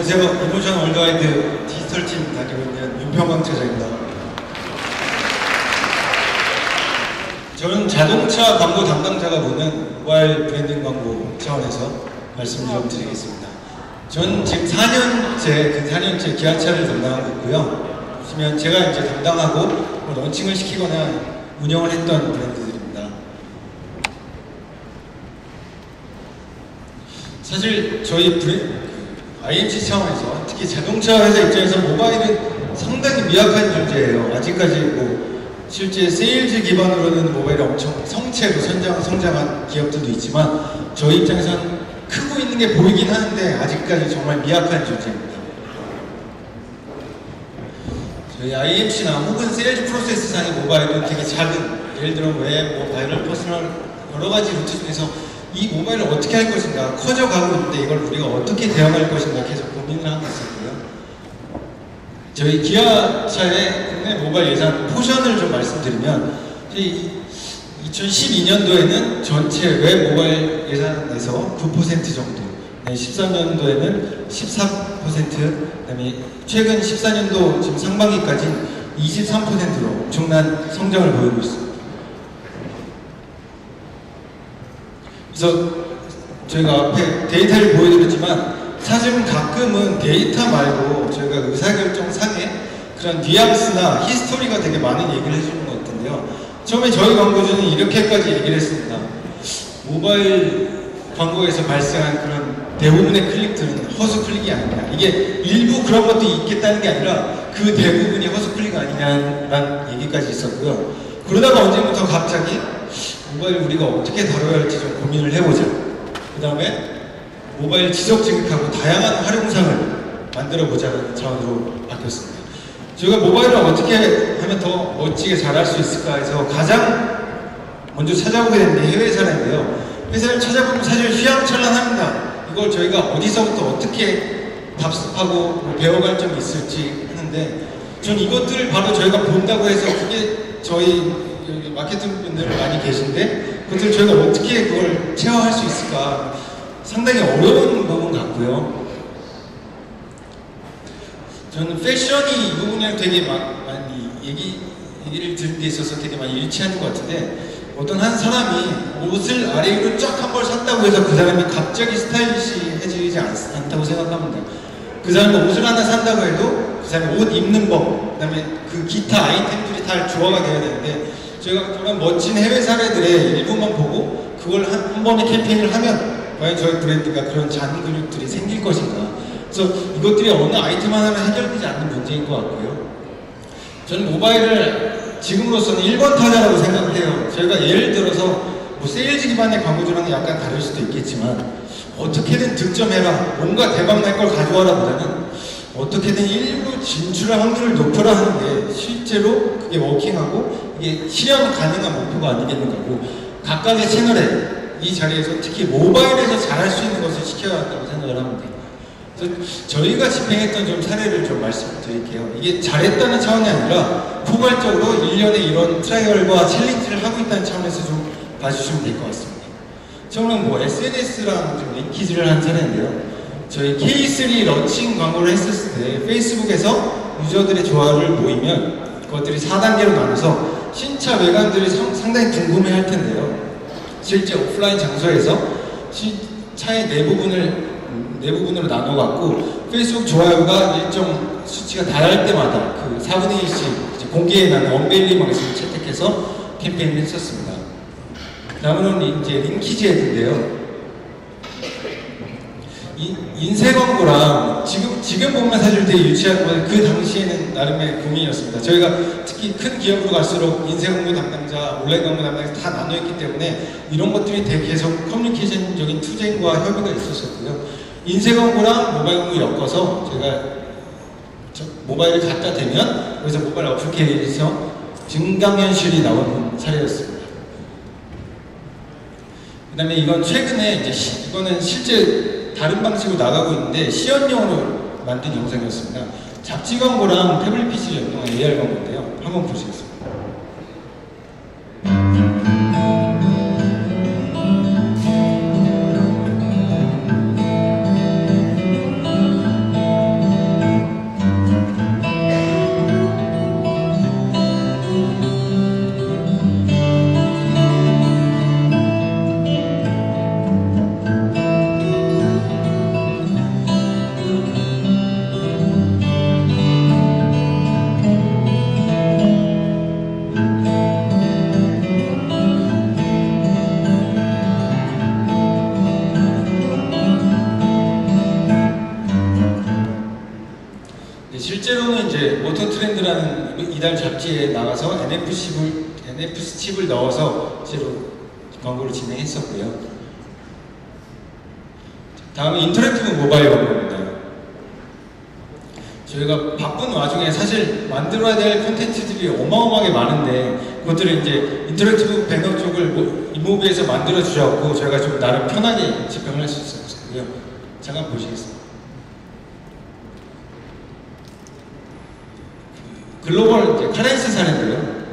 안녕하세요. 이모션 월드와이드 디지털팀 다니고 있는 윤평광 차장입니다. 저는 자동차 광고 담당자가 보는 모바일 브랜딩 광고 차원에서 말씀을 좀 드리겠습니다. 전 지금 4년째 기아차를 담당하고 있고요. 보시면 제가 이제 담당하고 런칭을 시키거나 운영을 했던 브랜드들입니다. 사실 저희 IMC 차원에서 특히 자동차 회사 입장에서 모바일은 상당히 미약한 존재예요. 아직까지 실제 세일즈 기반으로는 모바일이 엄청 성체로 성장한 기업들도 있지만 저희 입장에서는 크고 있는 게 보이긴 하는데 아직까지 정말 미약한 존재입니다. 저희 IMC나 혹은 세일즈 프로세스상의 모바일은 되게 작은, 예를 들어 웹, 바이럴, 퍼스널 여러 가지 루트 중에서 이 모바일을 어떻게 할 것인가 커져가고 있는데 이걸 우리가 어떻게 대응할 것인가 계속 고민을 하고 있었고요. 저희 기아차의 국내 모바일 예산 포션을 좀 말씀드리면 2012년도에는 전체 웹 모바일 예산에서 9% 정도, 13년도에는 14%, 그다음에 최근 14년도 지금 상반기까지 23%로 엄청난 성장을 보이고 있습니다. 그래서 저희가 앞에 데이터를 보여드렸지만 사실은 가끔은 데이터 말고 저희가 의사결정상의 그런 뉘앙스나 히스토리가 되게 많은 얘기를 해주는 것 같은데요. 처음에 저희 광고주는 이렇게까지 얘기를 했습니다. 모바일 광고에서 발생한 그런 대부분의 클릭들은 허수 클릭이 아니냐. 이게 일부 그런 것도 있겠다는 게 아니라 그 대부분이 허수 클릭 아니냐라는 얘기까지 있었고요. 그러다가 언제부터 갑자기 모바일 우리가 어떻게 다뤄야 할지 좀 고민을 해보자. 그 다음에 모바일 지적지극하고 다양한 활용상을 만들어보자는 차원으로 바뀌었습니다. 저희가 모바일을 어떻게 하면 더 멋지게 잘할 수 있을까 해서 가장 먼저 찾아보게 된 게 해외 사례인데요. 회사를 찾아보면 사실 휘황찬란합니다. 이걸 저희가 어디서부터 어떻게 답습하고 배워갈 점이 있을지 하는데 전 이것들을 바로 저희가 본다고 해서 그게 저희 마케팅 분들 많이 계신데 그것을 저희가 어떻게 그걸 체화할 수 있을까 상당히 어려운 부분 같고요. 저는 패션이 이 부분이랑 되게 많이 얘기를 들은 데 있어서 되게 많이 일치하는 것 같은데 어떤 한 사람이 옷을 아래 위로 쫙 한 벌 샀다고 해서 그 사람이 갑자기 스타일리시해지지 않다고 생각합니다. 그 사람이 옷을 하나 산다고 해도 그 사람이 옷 입는 법, 그 다음에 그 기타 아이템들이 다 조화가 돼야 되는데 저희가 그런 멋진 해외 사례들의 일부만 보고 그걸 한 번에 캠페인을 하면 과연 저희 브랜드가 그런 잔 근육들이 생길 것인가. 그래서 이것들이 어느 아이템 하나로 해결되지 않는 문제인 것 같고요. 저는 모바일을 지금으로서는 1번 타자라고 생각을 해요. 저희가 예를 들어서 세일즈 기반의 광고주랑은 약간 다를 수도 있겠지만 어떻게든 득점해라, 뭔가 대박 날 걸 가져와라 보다는 어떻게든 일부 진출할 확률을 높여라 하는데 실제로 그게 워킹하고 이게 실현 가능한 목표가 아니겠는가 하고 각각의 채널에 이 자리에서 특히 모바일에서 잘할 수 있는 것을 시켜야 한다고 생각을 합니다. 그래서 저희가 집행했던 좀 사례를 좀 말씀드릴게요. 이게 잘했다는 차원이 아니라 포괄적으로 1년에 이런 트라이얼과 챌린지를 하고 있다는 차원에서 좀 봐주시면 될 것 같습니다. 처음은 SNS랑 좀 링키지를 한 사례인데요. 저희 K3 런칭 광고를 했었을 때 페이스북에서 유저들의 좋아요를 보이면 그것들이 4단계로 나눠서 신차 외관들이 상당히 궁금해 할 텐데요. 실제 오프라인 장소에서 차의 내부분으로 나눠갖고 페이스북 좋아요가 일정 수치가 달할 때마다 그 4분의 1씩 공개해놓은 언베일링방식을 채택해서 캠페인을 했었습니다. 다음은 이제 링키지 헤드인데요. 인쇄 광고랑 지금 보면 사실 되게 유치한 건데 그 당시에는 나름의 고민이었습니다. 저희가 특히 큰 기업으로 갈수록 인쇄 광고 담당자, 온라인 광고 담당자 다 나눠있기 때문에 이런 것들이 되게 계속 커뮤니케이션적인 투쟁과 협의가 있었었고요. 인쇄 광고랑 모바일 광고 엮어서 제가 모바일을 갖다 대면 거기서 모바일 어플리케이션에서 증강현실이 나오는 사례였습니다. 그 다음에 이건 최근에 이거는 실제 다른 방식으로 나가고 있는데 시연용으로 만든 영상이었습니다. 잡지 광고랑 태블릿 PC를 연동한 AR 광고인데요. 한번 보시겠습니다. 오토트렌드라는 이달 잡지에 나가서 NFC 칩을 넣어서 실제로 광고를 진행했었고요. 다음은 인터랙티브 모바일 광고입니다. 저희가 바쁜 와중에 사실 만들어야 될 콘텐츠들이 어마어마하게 많은데 그것들을 이제 인터랙티브 배너 쪽을 이모비에서 만들어 주셨고 저희가 좀 나름 편하게 집행을 할 수 있었고요. 잠깐 보시겠습니다. 글로벌 이제 카렌스 사례인데요.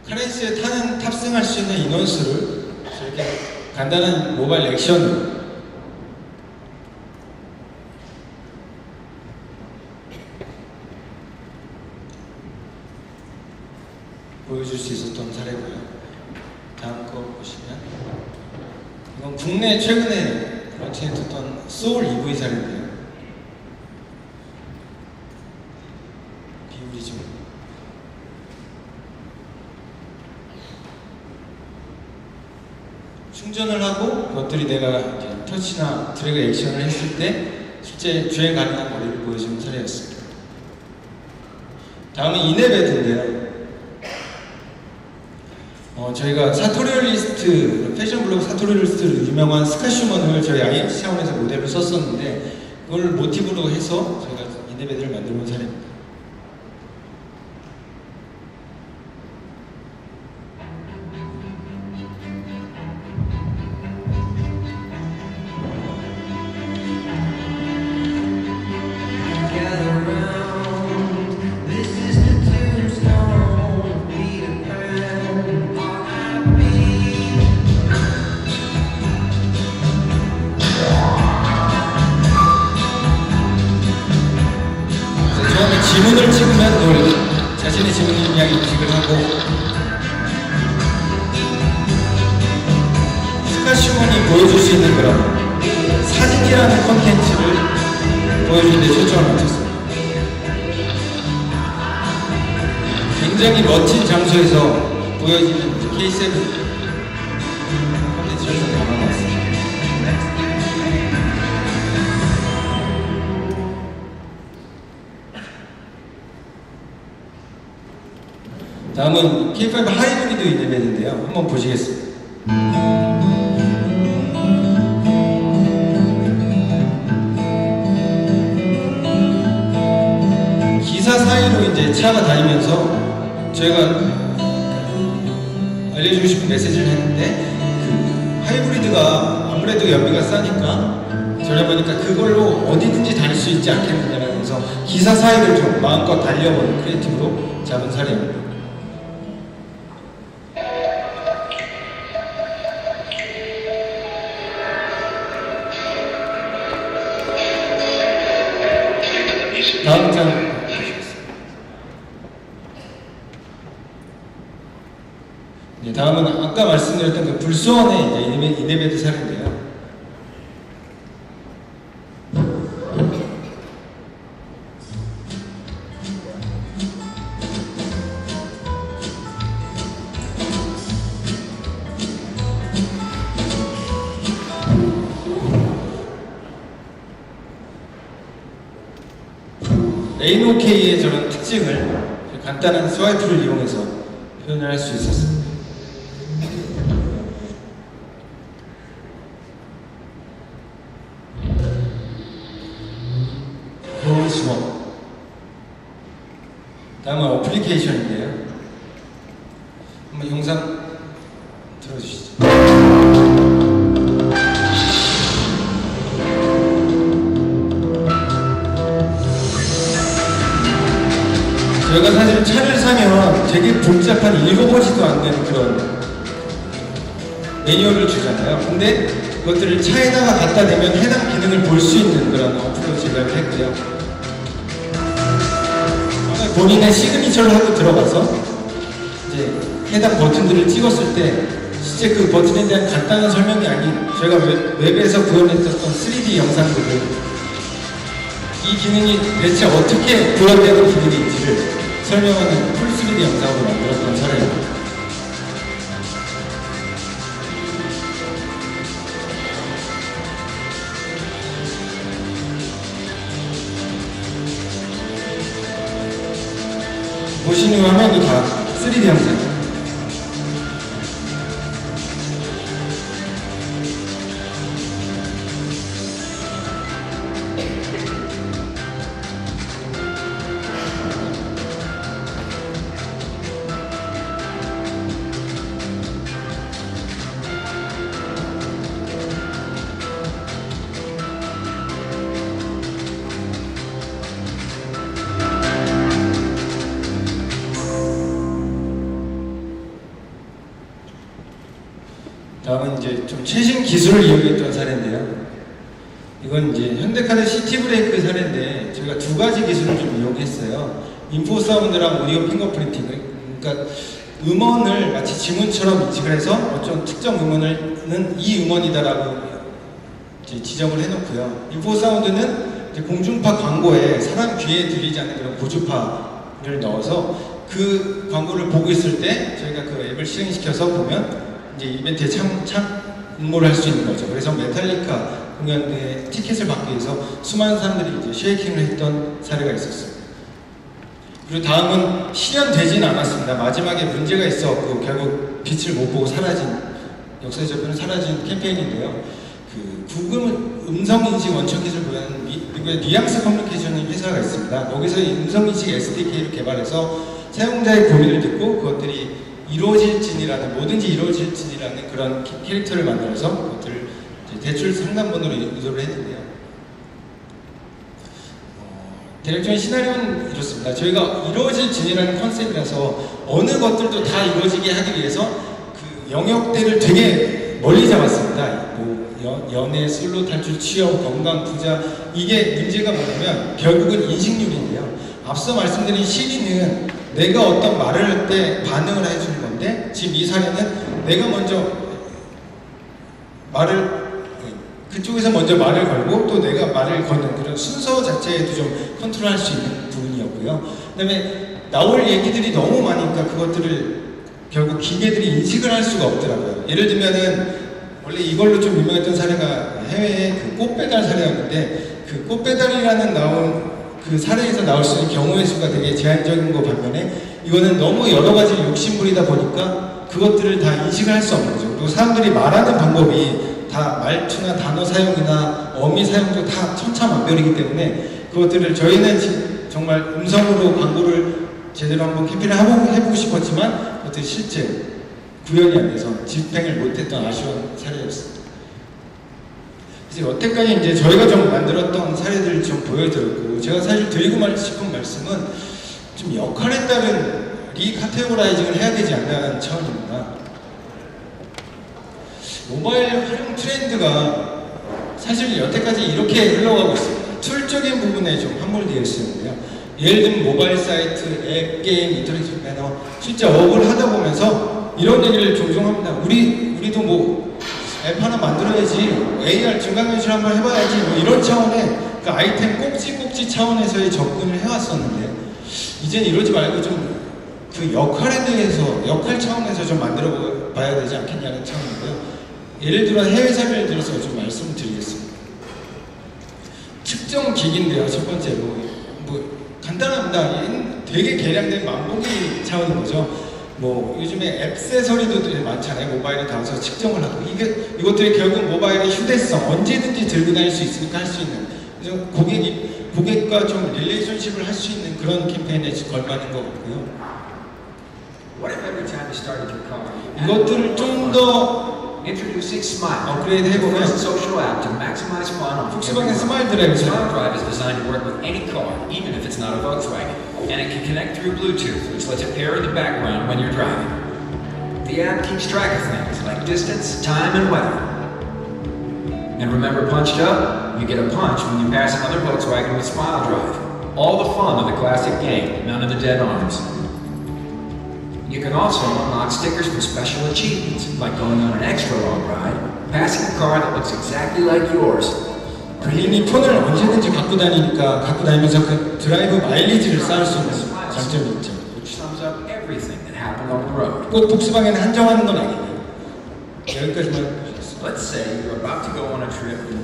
카렌스에 탑승할 수 있는 인원수를 이렇게 간단한 모바일 액션으로 보여줄 수 있었던 사례고요. 다음 거 보시면 이건 국내 최근에 런칭했던 소울 EV 사례인데요. 비율이 좀 충전을 하고 그것들이 내가 이제 터치나 드래그 액션을 했을 때 실제 주행 가능한 거리를 보여주는 사례였습니다. 다음은 이네베드인데요. 저희가 사토리얼리스트, 패션 블로그 사토리얼리스트로 유명한 스카 슈먼을 저희 IMC 차원에서 모델로 썼었는데 그걸 모티브로 해서 저희가 이네베드를 만들어 본 사례입니다. 지문을 찍으면 자신의 지문 입력을 인식을 하고 스카 슈먼이 보여줄 수 있는 그런 사진이라는 콘텐츠를 보여주는 데 초점을 맞췄습니다. 굉장히 멋진 장소에서 보여지는 K7 콘텐츠를 좀 담아놨습니다. 다음은 K5 하이브리드 이네베드인데요. 한번 보시겠습니다. 기사 사이로 이제 차가 다니면서 저희가 알려주고 싶은 메시지를 했는데 그 하이브리드가 아무래도 연비가 싸니까 저렴하니까 그걸로 어디든지 다닐 수 있지 않겠느냐면서 기사 사이를 좀 마음껏 달려보는 크리에이티브로 잡은 사례입니다. 다음 장 보시겠습니다. 네, 다음은 아까 말씀드렸던 그 불소원의 이네베드 사례인데요. 레인오케이의 저런 특징을 간단한 스와이프를 이용해서 표현을 할 수 있었습니다. 스왑. 다음은 어플리케이션인데요. 한번 영상 들어주시죠. 저희가 사실 차를 사면 되게 복잡한 읽어보지도 않는 그런 매뉴얼을 주잖아요. 근데 그것들을 차에다가 갖다 대면 해당 기능을 볼 수 있는 그런 어플로 제작을 했고요. 본인의 시그니처를 하고 들어가서 이제 해당 버튼들을 찍었을 때 실제 그 버튼에 대한 간단한 설명이 아닌 저희가 웹에서 구현했었던 3D 영상들을 이 기능이 대체 어떻게 구현되는 기능인지를 설명하는 풀 3D 영상으로 만들었던 사례입니다. 보시는 화면도 다 3D 영상. 다음은 이제 좀 최신 기술을 이용했던 사례인데요. 이건 이제 현대카드 시티브레이크 사례인데 저희가 두 가지 기술을 좀 이용했어요. 인포 사운드랑 오디오 핑거프린팅을, 그러니까 음원을 마치 지문처럼 인식을 해서 어떤 특정 음원은 이 음원이다라고 이제 지정을 해놓고요. 인포 사운드는 이제 공중파 광고에 사람 귀에 들리지 않는 그런 고주파를 넣어서 그 광고를 보고 있을 때 저희가 그 앱을 실행시켜서 보면 이제 이벤트에 응모를 할 수 있는 거죠. 그래서 메탈리카 공연에 티켓을 받기 위해서 수많은 사람들이 이제 쉐이킹을 했던 사례가 있었어요. 그리고 다음은 실현되지는 않았습니다. 마지막에 문제가 있었고 결국 빛을 못 보고 사라진, 역사적으로 사라진 캠페인인데요. 그 구글 음성인식 원천 기술을 보유하는 미국의 뉘앙스 커뮤니케이션 회사가 있습니다. 거기서 이 음성인식 SDK를 개발해서 사용자의 고민을 듣고 그것들이 이루어질진이라는, 뭐든지 이루어질진이라는 그런 캐릭터를 만들어서 그것들을 대출 상담번호로 유도를 했는데요. 대략적인 시나리오는 이렇습니다. 저희가 이루어질진이라는 컨셉이라서 어느 것들도 다 이루어지게 하기 위해서 그 영역대를 되게 멀리 잡았습니다. 뭐 연애, 솔로 탈출, 취업, 건강, 부자, 이게 문제가 뭐냐면 결국은 인식률인데요. 앞서 말씀드린 시리는 내가 어떤 말을 할 때 반응을 해주는 건데, 지금 이 사례는 내가 먼저 그쪽에서 먼저 말을 걸고 또 내가 말을 거는 그런 순서 자체에도 좀 컨트롤할 수 있는 부분이었고요. 그 다음에 나올 얘기들이 너무 많으니까 그것들을 결국 기계들이 인식을 할 수가 없더라고요. 예를 들면은 원래 이걸로 좀 유명했던 사례가 해외의 그 꽃배달 사례였는데, 그 꽃배달이라는 나온 그 사례에서 나올 수 있는 경우의 수가 되게 제한적인 거 반면에 이거는 너무 여러 가지 욕심부리다 보니까 그것들을 다 인식을 할 수 없는 거죠. 그리고 사람들이 말하는 방법이 다 말투나 단어 사용이나 어미 사용도 다 천차만별이기 때문에 그것들을 저희는 정말 음성으로 광고를 제대로 한번 캠페인을 해보고 싶었지만 그것들이 실제 구현이 안 돼서 집행을 못했던 아쉬운 사례였습니다. 그래서 여태까지 이제 저희가 좀 만들었던 사례들을 좀 보여드렸고, 제가 사실 드리고 싶은 말씀은 좀 역할에 따른 리카테고라이징을 해야 되지 않나는 차원입니다. 모바일 활용 트렌드가 사실 여태까지 이렇게 흘러가고 있습니다. 툴적인 부분에 좀 함몰되어 있었는데요. 예를 들면 모바일 사이트, 앱, 게임, 인터랙티브 매너, 실제 업을 하다 보면서 이런 얘기를 종종 합니다. 우리도 뭐 앱 하나 만들어야지, AR 증강현실 한번 해봐야지, 뭐 이런 차원의 그 아이템 꼭지 차원에서의 접근을 해왔었는데, 이젠 이러지 말고 좀 그 역할에 대해서, 역할 차원에서 좀 만들어 봐야 되지 않겠냐는 차원이고요. 예를 들어 해외 사례를 들어서 좀 말씀을 드리겠습니다. 측정 기기인데요. 첫 번째로 뭐 간단합니다. 되게 개량된 만보기 차원인 거죠. 뭐 요즘에 액세서리도 되게 많잖아요. 모바일에 닿아서 측정을 하고, 이것들이 결국 모바일의 휴대성, 언제든지 들고 다닐 수 있으니까 할 수 있는, 그래서 고객과 좀 릴레이션십을 할 수 있는 그런 캠페인에 걸맞는 것 같고요. What if every time you started your car, 이것들을 좀 더 introducing Smile, 업그레이드 해보면 a social app to maximize fun on 폭스바겐 스마일 드라이브 Smile Drive is designed to work with any car, even if it's not a Volkswagen, and it can connect through Bluetooth, which lets it pair in the background when you're driving. The app keeps track of things like distance, time, and weather. And remember Punched Up? You get a punch when you pass another Volkswagen with Smile Drive. All the fun of the classic game, none of the dead arms. You can also unlock stickers for special achievements, like going on an extra long ride, passing a car that looks exactly like yours. 본인이 폰을 언제든지 갖고 다니면서 그 드라이브 마일리지를 쌓을 수 있는 장점이 있죠. Which sums up everything that happened on the road. 꼭 폭스바겐을 한정하는 건 아니에요. 여기까지만. Let's say you're about to go on a trip with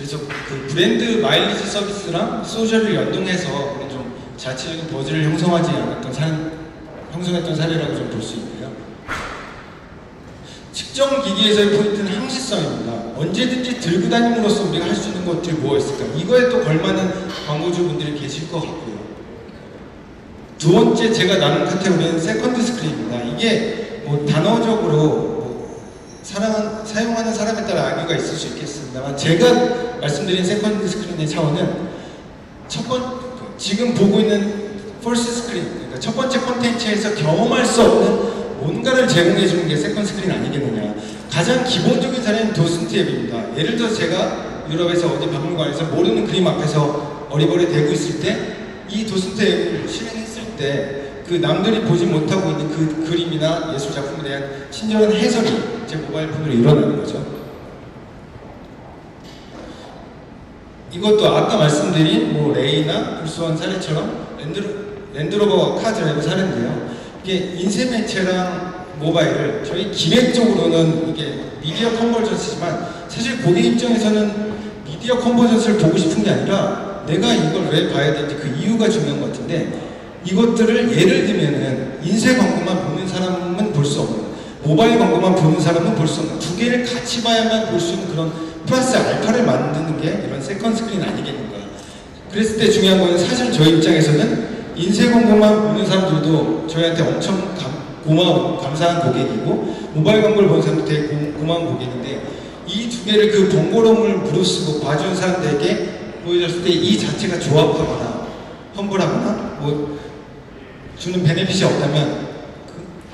그래서 그 브랜드 마일리지 서비스랑 소셜을 연동해서 그런 좀 자체적인 버즈를 형성했던 사례라고 좀 볼 수 있고요. 측정 기기에서의 포인트는 항시성입니다. 언제든지 들고 다님으로써 우리가 할 수 있는 것들이 뭐가 있을까? 이거에 또 걸맞는 광고주분들이 계실 것 같고요. 두 번째 제가 나눈 카테고리는 세컨드 스크린입니다. 이게 뭐 단어적으로 뭐 사용하는 사람에 따라 악의가 있을 수 있겠습니다만 제가 말씀드린 세컨드 스크린의 차원은 지금 보고 있는 퍼스트 스크린, 그러니까 첫 번째 콘텐츠에서 경험할 수 없는 뭔가를 제공해 주는 게 세컨드 스크린 아니겠느냐. 가장 기본적인 사례는 도슨트 앱입니다. 예를 들어서 제가 유럽에서 어디 박물관에서 모르는 그림 앞에서 어리버리 대고 있을 때 이 도슨트 앱을 실행했을 때 그 남들이 보지 못하고 있는 그 그림이나 예술 작품에 대한 친절한 해설이 제 모바일 폰으로 일어나는 거죠. 이것도 아까 말씀드린 뭐 레이나 불스원 사례처럼 랜드로버 카드라이브 사례인데요. 이게 인쇄 매체랑 모바일을 저희 기획적으로는 이게 미디어 컨버전스지만 사실 고객 입장에서는 미디어 컨버전스를 보고 싶은 게 아니라 내가 이걸 왜 봐야 되는지 그 이유가 중요한 것 같은데 이것들을 예를 들면은 인쇄 광고만 보는 사람은 볼 수 없는 모바일 광고만 보는 사람은 볼 수 없는 두 개를 같이 봐야만 볼 수 있는 그런 플러스 알파를 만드는 게 이런 세컨드 스크린 아니겠는가. 그랬을 때 중요한 거는 사실 저희 입장에서는 인쇄 광고만 보는 사람들도 저희한테 엄청 감사한 고객이고 모바일 광고를 보는 사람도 되게 고마운 고객인데 이 두 개를 그 번거로움을 무릅쓰고 봐준 사람들에게 보여줬을 때 이 자체가 조합하거나 험불하거나 뭐 주는 베네핏이 없다면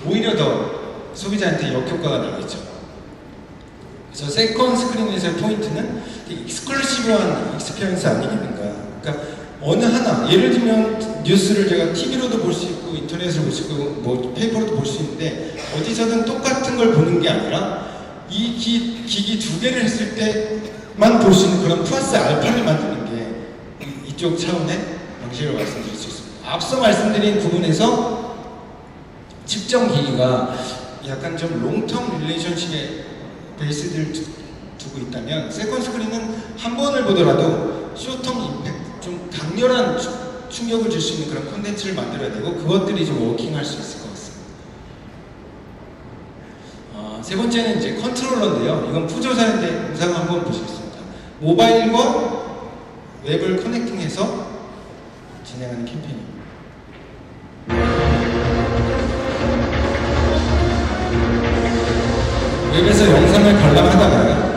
오히려 더 소비자한테 역효과가 나겠죠. 그래서 세컨드 스크린에서의 포인트는 익스클루시브한 익스피리언스 아니겠는가. 그러니까 어느 하나, 예를 들면 뉴스를 제가 TV로도 볼 수 있고 인터넷으로 볼 수 있고 뭐 페이퍼로도 볼 수 있는데 어디서든 똑같은 걸 보는 게 아니라 이 기기 두 개를 했을 때만 볼 수 있는 그런 플러스 알파를 만드는 게 이쪽 차원의 방식을 말씀드릴 수 있습니다. 앞서 말씀드린 부분에서 측정 기기가 약간 좀 롱텀 릴레이션십에 베이스를 두고 있다면 세컨드 스크린은 한 번을 보더라도 쇼텀 임팩트, 좀 강렬한 충격을 줄 수 있는 그런 콘텐츠를 만들어야 되고 그것들이 좀 워킹할 수 있을 것 같습니다. 세 번째는 이제 컨트롤러인데요. 이건 푸조 사례인데 영상 한번 보시겠습니다. 모바일과 웹을 커넥팅해서 진행하는 캠페인입니다. 웹에서 영상을 관람하다가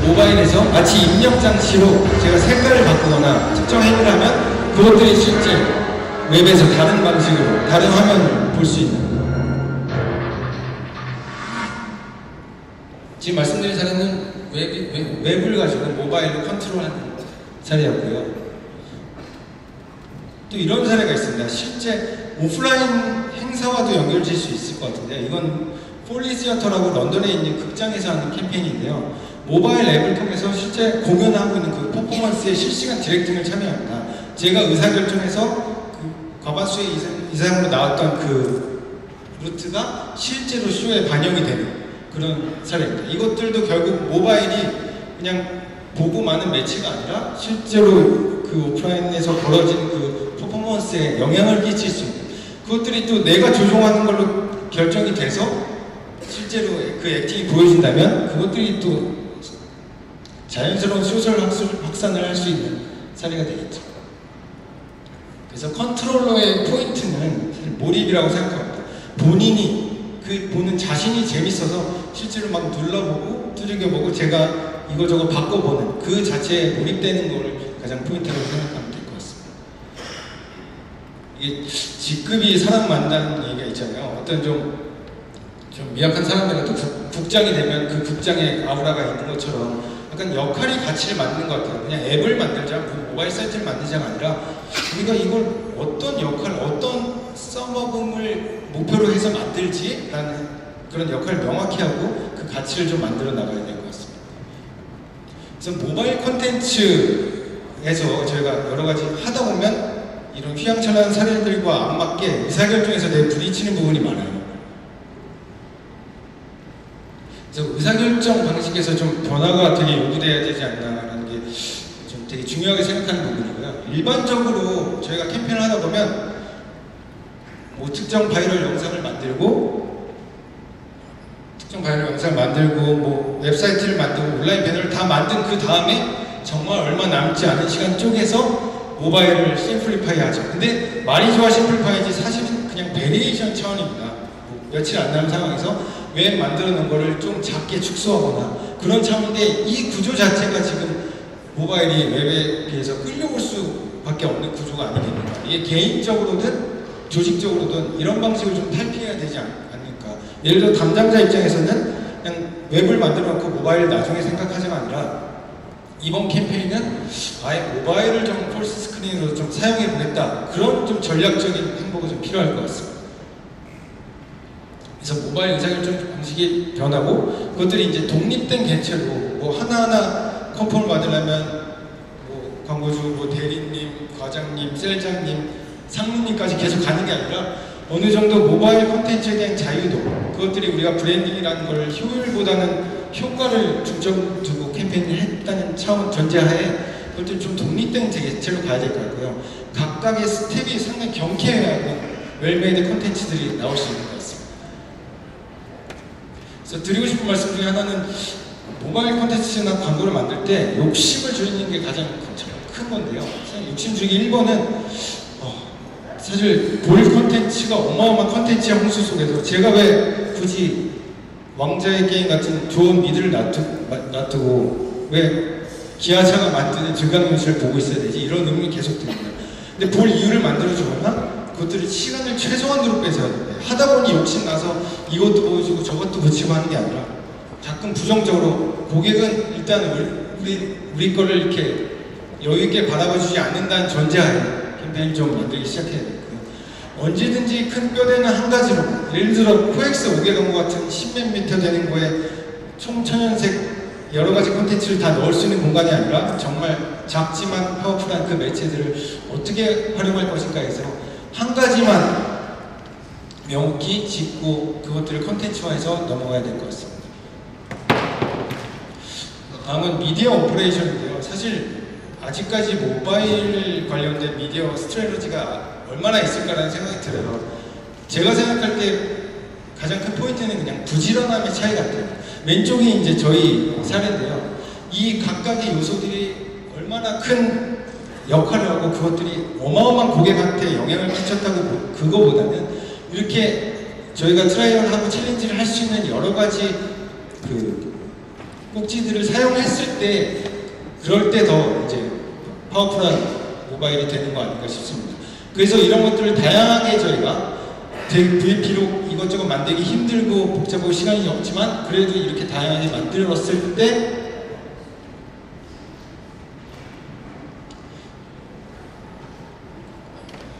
모바일에서 마치 입력 장치로 제가 색깔을 바꾸거나 특정 행위를 하면 그것들이 실제 웹에서 다른 방식으로 다른 화면을 볼 수 있는 지금 말씀드린 사례는 웹을 가지고 모바일로 컨트롤하는 사례였고요. 또 이런 사례가 있습니다. 실제 오프라인 행사와도 연결될 수 있을 것 같은데 이건 폴리시어터라고 런던에 있는 극장에서 하는 캠페인인데요. 모바일 앱을 통해서 실제 공연하고 있는 그 퍼포먼스에 실시간 디렉팅을 참여합니다. 제가 의사결정해서 그 과반수의 이상으로 나왔던 그 루트가 실제로 쇼에 반영이 되는 그런 사례입니다. 이것들도 결국 모바일이 그냥 보고 마는 매체가 아니라 실제로 그 오프라인에서 벌어지는 그 퍼포먼스에 영향을 끼칠 수 있는 그것들이 또 내가 조종하는 걸로 결정이 돼서 실제로 그 액팅이 보여진다면 그것들이 또 자연스러운 소셜 확산을 할 수 있는 사례가 되겠죠. 그래서 컨트롤러의 포인트는 사실 몰입이라고 생각합니다. 본인이 그 보는 자신이 재밌어서 실제로 막 눌러보고 두들겨보고 제가 이거저거 바꿔보는 그 자체에 몰입되는 거를 가장 포인트라고 생각하면 될 것 같습니다. 이게 직급이 사람 만나는 얘기가 있잖아요. 어떤 좀 미약한 사람들은 또 국장이 되면 그 국장의 아우라가 있는 것처럼 약간 역할이 가치를 만드는 것 같아요. 그냥 앱을 만들자, 모바일 사이트를 만들자가 아니라 우리가 이걸 어떤 역할, 어떤 서버금을 목표로 해서 만들지라는 그런 역할을 명확히 하고 그 가치를 좀 만들어 나가야 될 것 같습니다. 그래서 모바일 콘텐츠에서 저희가 여러 가지 하다 보면 이런 휘황찬란한 사례들과 안 맞게 의사결정에서 되게 부딪히는 부분이 많아요. 그래서 의사결정 방식에서 좀 변화가 되게 요구돼야 되지 않나라는 게 좀 되게 중요하게 생각하는 부분이고요. 일반적으로 저희가 캠페인을 하다 보면 뭐 특정 바이럴 영상을 만들고 뭐 웹사이트를 만들고 온라인 배너를 다 만든 그 다음에 정말 얼마 남지 않은 시간 쪼개서 모바일을 심플리파이 하죠. 근데 말이 좋아 심플리파이지 사실은 그냥 베리에이션 차원입니다. 뭐 며칠 안 남은 상황에서 웹 만들어 놓은 거를 좀 작게 축소하거나 그런 차원인데 이 구조 자체가 지금 모바일이 웹에 비해서 끌려올 수밖에 없는 구조가 아니겠는가. 이게 개인적으로든 조직적으로든 이런 방식을 좀 탈피해야 되지 않을까. 예를 들어 담당자 입장에서는 그냥 웹을 만들어 놓고 모바일 나중에 생각하자가 아니라 이번 캠페인은 아예 모바일을 좀 폴스 스크린으로 좀 사용해 보겠다. 그런 좀 전략적인 행보가 좀 필요할 것 같습니다. 그래서 모바일 의사결정 방식이 변하고 그것들이 이제 독립된 개체로 뭐 하나하나 컨펌을 받으려면 뭐 광고주, 뭐 대리님, 과장님, 셀장님, 상무님까지 계속 가는 게 아니라 어느 정도 모바일 콘텐츠에 대한 자유도 그것들이 우리가 브랜딩이라는 걸 효율보다는 효과를 중점 두고 캠페인을 했다는 차원 전제하에 그것들 좀 독립된 개체로 가야 될 것 같고요. 각각의 스텝이 상당히 경쾌하고 웰메이드 콘텐츠들이 나올 수 있는 것 같습니다. 그래서 드리고 싶은 말씀 중에 하나는 모바일 콘텐츠나 광고를 만들 때 욕심을 줄이는 게 가장 큰 건데요. 욕심 줄이기 1번은 사실 볼 콘텐츠가 어마어마한 콘텐츠의 홍수 속에서 제가 왜 굳이 왕자의 게임 같은 좋은 미드를 놔두고 왜 기아차가 만드는 즐강윤수를 보고 있어야 되지? 이런 의문이 계속 듭니다. 근데 볼 이유를 만들어주거나 그것들을 시간을 최소한으로 빼서야 돼요. 하다 보니 욕심나서 이것도 보여주고 저것도 붙이고 하는 게 아니라 가끔 부정적으로 고객은 일단 우리 거를 이렇게 여유있게 바라봐주지 않는다는 전제하에 캠페인을 좀 만들기 시작해야 되고요. 언제든지 큰 뼈대는 한 가지로 예를 들어 코엑스 5개 광고 같은 10몇 미터 되는 거에 총천연색 여러 가지 콘텐츠를 다 넣을 수 있는 공간이 아니라 정말 작지만 파워풀한 그 매체들을 어떻게 활용할 것인가 해서 한 가지만 명확히 짚고 그것들을 콘텐츠화해서 넘어가야 될 것 같습니다. 다음은 미디어 오퍼레이션인데요. 사실 아직까지 모바일 관련된 미디어 스트래티지가 얼마나 있을까라는 생각이 들어요. 제가 생각할 때 가장 큰 포인트는 그냥 부지런함의 차이 같아요. 왼쪽이 이제 저희 사례인데요. 이 각각의 요소들이 얼마나 큰 역할을 하고 그것들이 어마어마한 고객한테 영향을 끼쳤다고 그거보다는 이렇게 저희가 트라이얼을 하고 챌린지를 할 수 있는 여러 가지 그 꼭지들을 사용했을 때 그럴 때 더 이제 파워풀한 모바일이 되는 거 아닌가 싶습니다. 그래서 이런 것들을 다양하게 저희가 비록 이것저것 만들기 힘들고 복잡하고 시간이 없지만 그래도 이렇게 다양하게 만들었을 때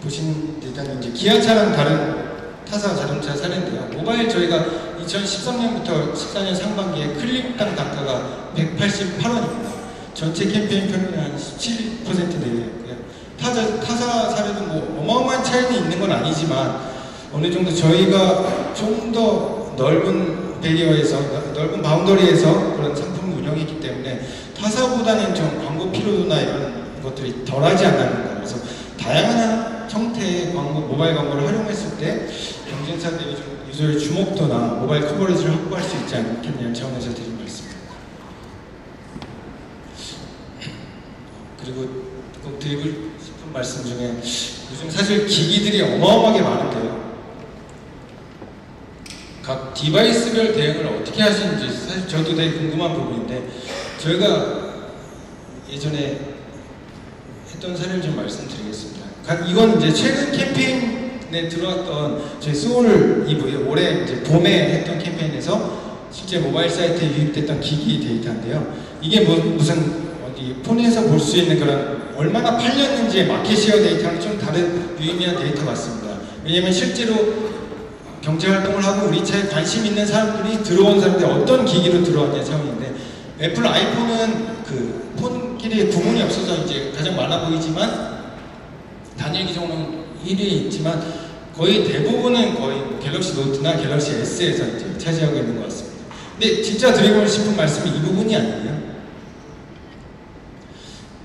보신 듯한 이제 기아차랑 다른 타사 자동차 사례인데요. 모바일 저희가 2013년부터 14년 상반기에 클릭당 단가가 188원입니다. 전체 캠페인 평균 한 17% 내외였고요. 타사 사례도 뭐 어마어마한 차이는 있는 건 아니지만 어느 정도 저희가 좀 더 넓은 베리어에서 넓은 바운더리에서 그런 상품을 운영했기 때문에 타사보다는 좀 광고 피로도나 이런 것들이 덜하지 않았는가. 그래서 다양한 형태의 광고, 모바일 광고를 활용했을 때 경쟁사들이 좀 유저의 주목도나 모바일 커버리지를 확보할 수 있지 않겠냐는 차원에서 드린 말씀입니다. 그리고 꼭 드리고 싶은 말씀 중에 요즘 사실 기기들이 어마어마하게 많은데요. 각 디바이스별 대응을 어떻게 하시는지 사실 저도 되게 궁금한 부분인데 저희가 예전에 했던 사례를 좀 말씀드리겠습니다. 이건 이제 최근 캠페인에 들어왔던 저희 소울 이브에 올해 이제 봄에 했던 캠페인에서 실제 모바일 사이트에 유입됐던 기기 데이터인데요. 이게 무슨 어디 폰에서 볼 수 있는 그런 얼마나 팔렸는지의 마켓시어 데이터랑 좀 다른 유의미한 데이터 같습니다. 왜냐면 실제로 경제 활동을 하고 우리 차에 관심 있는 사람들이 들어온 사람들이 어떤 기기로 들어왔냐 차원인데 애플 아이폰은 그 폰끼리 구분이 없어서 이제 가장 많아 보이지만 단일 기종은 1위에 있지만 거의 대부분은 거의 갤럭시 노트나 갤럭시 S에서 이제 차지하고 있는 것 같습니다. 근데 진짜 드리고 싶은 말씀이 이 부분이 아니에요.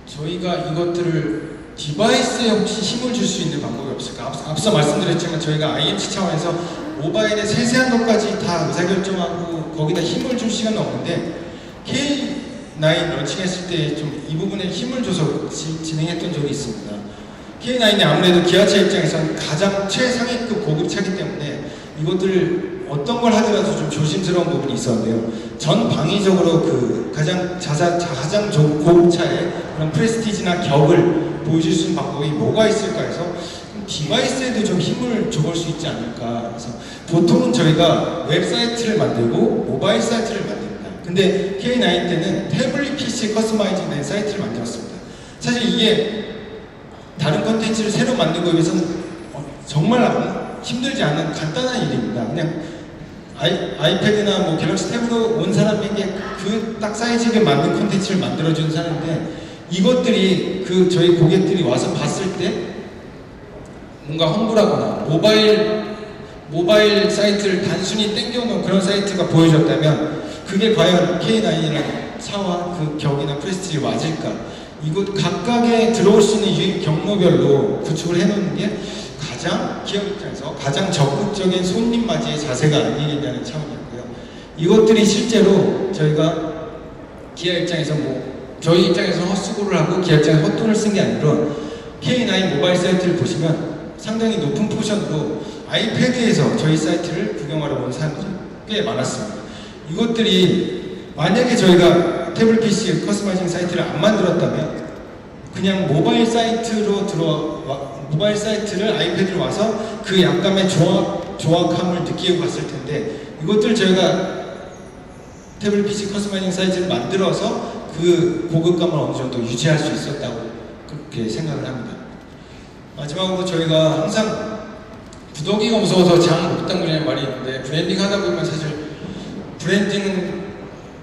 저희가 이것들을 디바이스에 혹시 힘을 줄 수 있는 방법이 없을까? 앞서 말씀드렸지만 저희가 IMC 차원에서 모바일의 세세한 것까지 다 의사결정하고 거기다 힘을 줄 시간은 없는데 K9 런칭했을 때 좀 이 부분에 힘을 줘서 진행했던 적이 있습니다. K9이 아무래도 기아차 입장에서는 가장 최상위급 고급차이기 때문에 이것들 어떤 걸 하더라도 좀 조심스러운 부분이 있었는데요. 전 방위적으로 그 가장 고급차의 그런 프레스티지나 격을 보여줄 수 있는 방법이 뭐가 있을까 해서 디바이스에도 좀 힘을 줘볼 수 있지 않을까 해서 보통은 저희가 웹사이트를 만들고 모바일 사이트를 만듭니다. 근데 K9 때는 태블릿 PC 커스터마이징 된 사이트를 만들었습니다. 사실 이게 다른 컨텐츠를 새로 만들고 위해서는 정말 힘들지 않은 간단한 일입니다. 그냥 아이패드나 뭐 갤럭시 탭으로 온 사람에게 그 딱 사이즈에 맞는 컨텐츠를 만들어주는 사람인데 이것들이 그 저희 고객들이 와서 봤을 때 뭔가 험불하거나 모바일 사이트를 단순히 땡겨놓은 그런 사이트가 보여줬다면 그게 과연 K9이라는 차와 그 격이나 프레스티지에 맞을까? 이곳 각각에 들어올 수 있는 유입 경로별로 구축을 해놓는 게 가장 기업 입장에서 가장 적극적인 손님 맞이의 자세가 아니겠냐는 차원이었고요. 이것들이 실제로 저희가 기아 입장에서 저희 입장에서 헛수고를 하고 기아 입장에서 헛돈을 쓴 게 아니라 K9 모바일 사이트를 보시면 상당히 높은 포션으로 아이패드에서 저희 사이트를 구경하러 온 사람들이 꽤 많았습니다. 이것들이 만약에 저희가 태블릿 PC 커스터마이징 사이트를 안 만들었다면 그냥 모바일 사이트를 아이패드로 와서 그 약간의 조악함을 느끼고 갔을 텐데 이것들 저희가 태블릿 PC 커스터마이징 사이트를 만들어서 그 고급감을 어느 정도 유지할 수 있었다고 그렇게 생각을 합니다. 마지막으로 저희가 항상 구더기가 무서워서 장 못 담그냐는 말이 있는데 브랜딩 하다 보면 사실 브랜딩은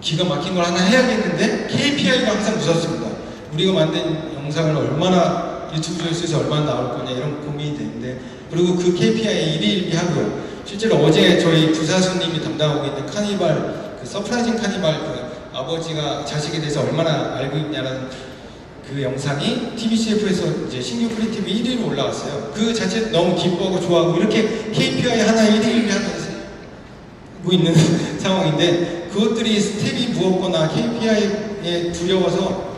기가 막힌 걸 하나 해야겠는데 KPI가 항상 무섭습니다. 우리가 만든 영상을 얼마나 유튜브 조회수에서 얼마나 나올 거냐 이런 고민이 되는데 그리고 그 KPI 일일이 하고요. 실제로 어제 저희 부사수님이 담당하고 있는 카니발 그 서프라이징 카니발 그 아버지가 자식에 대해서 얼마나 알고 있냐는 그 영상이 TBCF에서 이제 신규 크리에이티브 1위로 올라왔어요. 그 자체 너무 기뻐하고 좋아하고 이렇게 KPI 하나 1위를 하고 있는 상황인데 그것들이 스텝이 무겁거나 KPI에 두려워서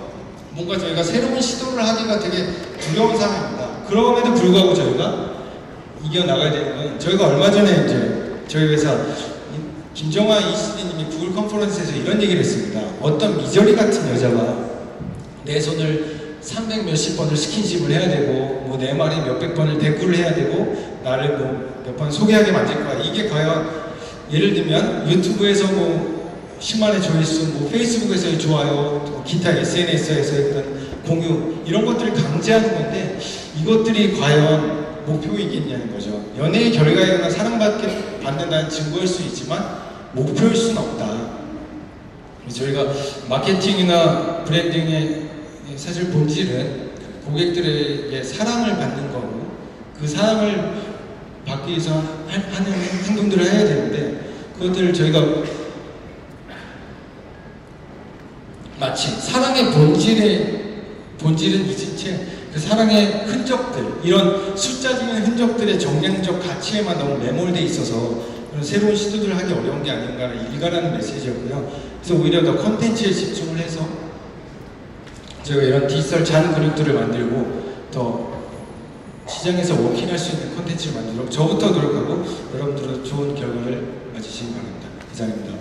뭔가 저희가 새로운 시도를 하기가 되게 두려운 상황입니다. 그럼에도 불구하고 저희가 이겨나가야 되는 건 저희가 얼마 전에 이제 저희 회사 김정아 ECD님이 구글 컨퍼런스에서 이런 얘기를 했습니다. 어떤 미저리 같은 여자가 내 손을 300 몇십 번을 스킨십을 해야 되고 뭐 내 말에 몇백 번을 대꾸를 해야 되고 나를 뭐 몇 번 소개하게 만들 거야. 이게 과연 예를 들면 유튜브에서 뭐 10만의 조회수, 뭐 페이스북에서의 좋아요, 기타 SNS에서의 어떤 공유 이런 것들을 강제하는 건데 이것들이 과연 목표이겠냐는 거죠. 연애의 결과에는 사랑받는다는 증거일 수 있지만 목표일 수는 없다. 저희가 마케팅이나 브랜딩의 사실 본질은 고객들에게 사랑을 받는 거고 그 사랑을 받기 위해서 하는 행동들을 해야 되는데 그것들을 저희가 마치 사랑의 본질은 잊은 채 그 사랑의 흔적들 이런 숫자적인 흔적들의 정량적 가치에만 너무 매몰돼 있어서 그런 새로운 시도들을 하기 어려운 게 아닌가를 일가라는 메시지였고요. 그래서 오히려 더 컨텐츠에 집중을 해서 저희가 이런 디지털 잔 근육들을 만들고 더 시장에서 워킹할 수 있는 컨텐츠를 만들도록 저부터 노력하고 여러분들도 좋은 결과를 맞으시기 바랍니다. 이상입니다.